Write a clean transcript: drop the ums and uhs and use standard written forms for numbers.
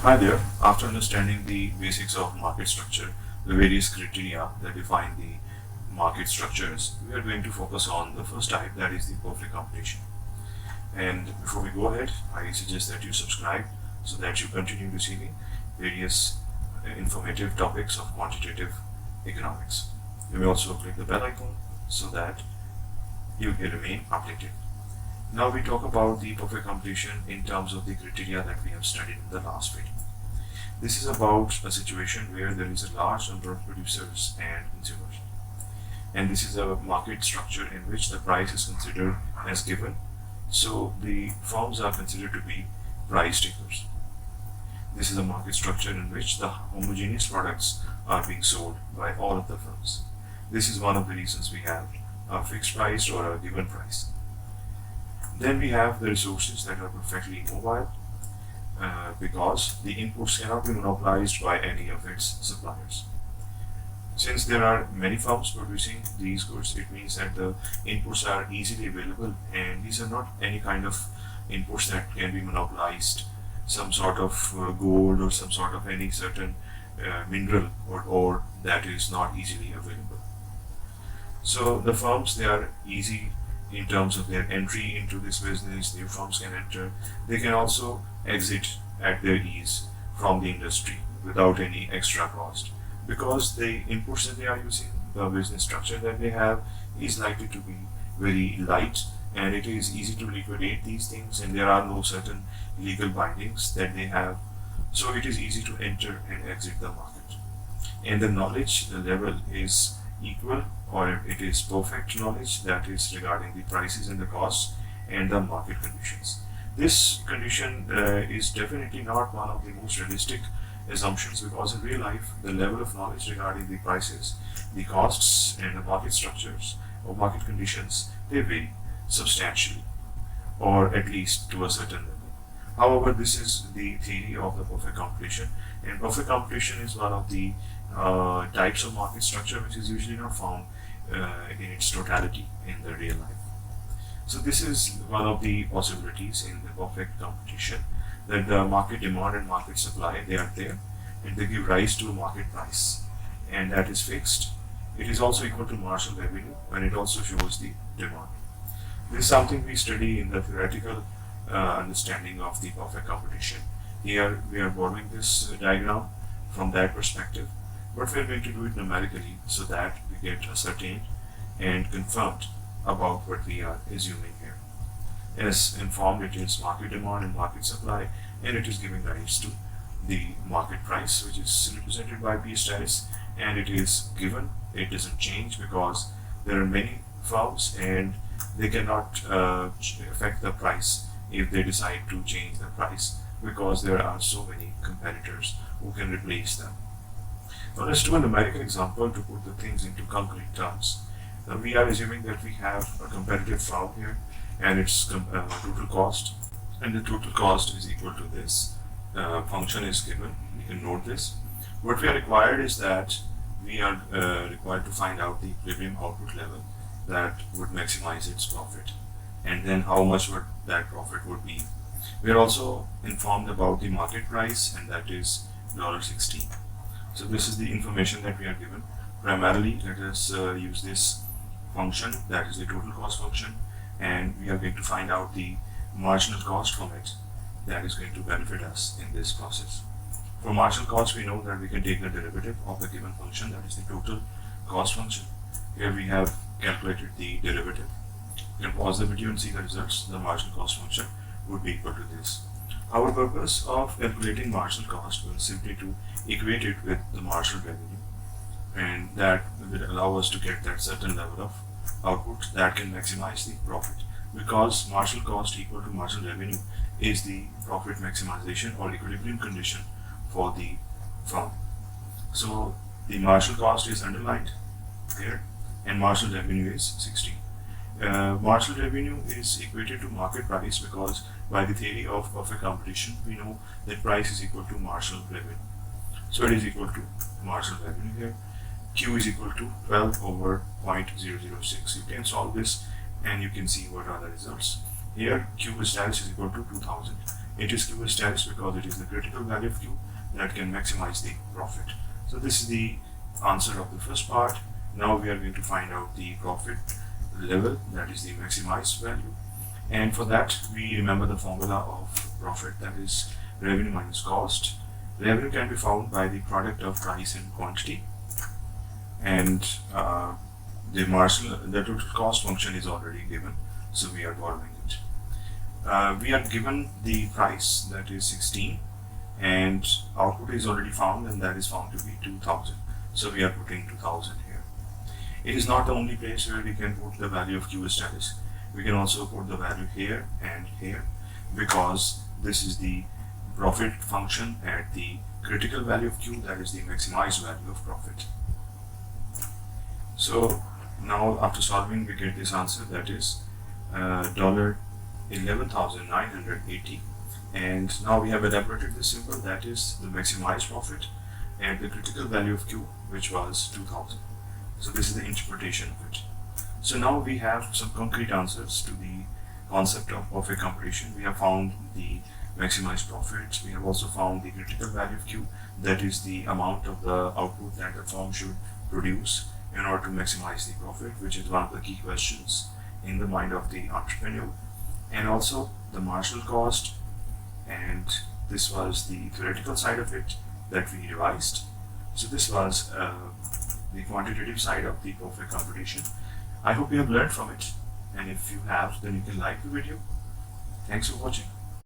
Hi there. After understanding the basics of market structure, the various criteria that define the market structures, we are going to focus on the first type, that is the perfect competition. And before we go ahead, I suggest that you subscribe so that you continue receiving various informative topics of quantitative economics. You may also click the bell icon so that you can remain updated. Now we talk about the perfect competition in terms of the criteria that we have studied in the last video. This is about a situation where there is a large number of producers and consumers. And this is a market structure in which the price is considered as given. So the firms are considered to be price takers. This is a market structure in which the homogeneous products are being sold by all of the firms. This is one of the reasons we have a fixed price or a given price. Then we have the resources that are perfectly mobile because the inputs cannot be monopolized by any of its suppliers. Since there are many firms producing these goods, it means that the inputs are easily available, and these are not any kind of inputs that can be monopolized, some sort of gold or some sort of any certain mineral or ore that is not easily available. So the firms, they are easy in terms of their entry into this business. New firms can enter. They can also exit at their ease from the industry without any extra cost, because the inputs that they are using, the business structure that they have, is likely to be very light, and it is easy to liquidate these things, and there are no certain legal bindings that they have. So it is easy to enter and exit the market. And the knowledge level is equal, or it is perfect knowledge, that is regarding the prices and the costs and the market conditions. This condition is definitely not one of the most realistic assumptions, because in real life the level of knowledge regarding the prices, the costs and the market structures or market conditions, they vary substantially, or at least to a certain level. However, this is the theory of the perfect competition, and perfect competition is one of the types of market structure which is usually not found in its totality in the real life. So this is one of the possibilities in the perfect competition, that the market demand and market supply, they are there, and they give rise to a market price, and that is fixed. It is also equal to marginal revenue, and it also shows the demand. This is something we study in the theoretical understanding of the perfect competition. Here we are borrowing this diagram from that perspective, but we are going to do it numerically so that we get ascertained and confirmed about what we are assuming here. As informed, it is market demand and market supply, and it is giving rise to the market price, which is represented by P status, and it is given. It doesn't change because there are many firms and they cannot affect the price if they decide to change the price, because there are so many competitors who can replace them. Now let's do a numerical example to put the things into concrete terms. Now we are assuming that we have a competitive firm here, and its total cost, and the total cost is equal to this. Function is given. You can note this. What we are required is that we are required to find out the equilibrium output level that would maximize its profit, and then how much would that profit would be. We are also informed about the market price, and that is $16. So this is the information that we are given. Primarily, let us use this function, that is the total cost function, and we are going to find out the marginal cost from it that is going to benefit us in this process. For marginal cost, we know that we can take the derivative of the given function, that is the total cost function. Here we have calculated the derivative. You can pause the video and see the results. The marginal cost function would be equal to this. Our purpose of calculating marginal cost was simply to equate it with the marginal revenue, and that will allow us to get that certain level of output that can maximize the profit, because marginal cost equal to marginal revenue is the profit maximization or equilibrium condition for the firm. So the marginal cost is underlined here, and marginal revenue is 16. Marginal revenue is equated to market price, because by the theory of perfect competition, we know that price is equal to marginal revenue. So it is equal to marginal revenue here. Q is equal to 12 over 0.006. You can solve this and you can see what are the results. Here Q status is equal to 2000. It is Q status because it is the critical value of Q that can maximize the profit. So this is the answer of the first part. Now we are going to find out the profit level, that is the maximized value. And for that we remember the formula of profit, that is revenue minus cost. Revenue can be found by the product of price and quantity, and the total cost function is already given, so we are borrowing it. We are given the price, that is 16, and output is already found, and that is found to be 2000, so we are putting 2000 here. It is not the only place where we can put the value of Q status. We can also put the value here and here, because this is the profit function at the critical value of Q, that is the maximized value of profit. So now after solving we get this answer, that is $11,980, and now we have elaborated this symbol, that is the maximized profit and the critical value of Q, which was 2000. So this is the interpretation of it. So now we have some concrete answers to the concept of perfect completion. We have found the maximized profit. We have also found the critical value of Q, that is the amount of the output that the firm should produce in order to maximize the profit, which is one of the key questions in the mind of the entrepreneur. And also the marginal cost, and this was the theoretical side of it that we revised. So this was the quantitative side of the perfect computation. I hope you have learned from it, and if you have, then you can like the video. Thanks for watching.